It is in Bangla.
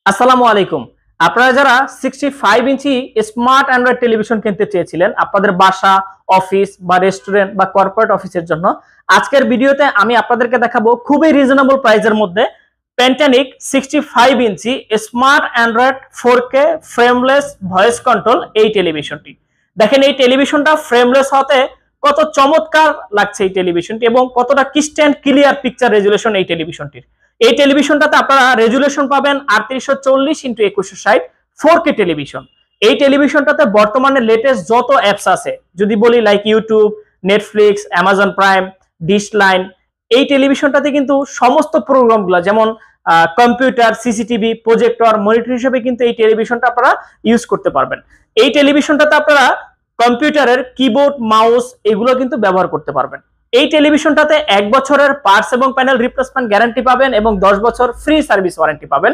আসসালামু আলাইকুম। আপনারা যারা 65 ইঞ্চি স্মার্ট অ্যান্ড্রয়েড টেলিভিশন কিনতে চেয়েছিলেন আপনাদের বাসা, অফিস বা রেস্টুরেন্ট বা কর্পোরেট অফিসের জন্য, আজকের ভিডিওতে আমি আপনাদেরকে দেখাবো খুবই রিজনেবল প্রাইসের মধ্যে পেন্টানিক 65 inch smart android 4K frameless voice control এই টেলিভিশনটি। দেখেন এই টেলিভিশনটা ফ্রেমলেস হতে কত চমৎকার লাগছে এই টেলিভিশনটি এবং কতটা ক্রিস্টাল ক্লিয়ার পিকচার রেজুলেশন এই টেলিভিশনটির। এই টেলিভিশনটাতে আপনারা রেজুলেশন পাবেন 3840x2160 4K টেলিভিশন। এই টেলিভিশনটাতে বর্তমানে লেটেস্ট যত অ্যাপস আছে, যদি বলি like YouTube, Netflix, Amazon prime, dish line, এই টেলিভিশনটাতে কিন্তু সমস্ত প্রোগ্রামগুলো যেমন কম্পিউটার, সিসিটিভি, প্রজেক্টর, মনিটর হিসেবে কিন্তু এই টেলিভিশনটা আপনারা ইউজ করতে পারবেন। এই টেলিভিশনটাতে আপনারা কম্পিউটারের কিবোর্ড, মাউস এগুলো কিন্তু ব্যবহার করতে পারবেন। এই টেলিভিশনটাতে 1 বছরের পার্টস এবং প্যানেল রিপ্লেসমেন্ট গ্যারান্টি পাবেন এবং 10 বছর ফ্রি সার্ভিস ওয়ারেন্টি পাবেন।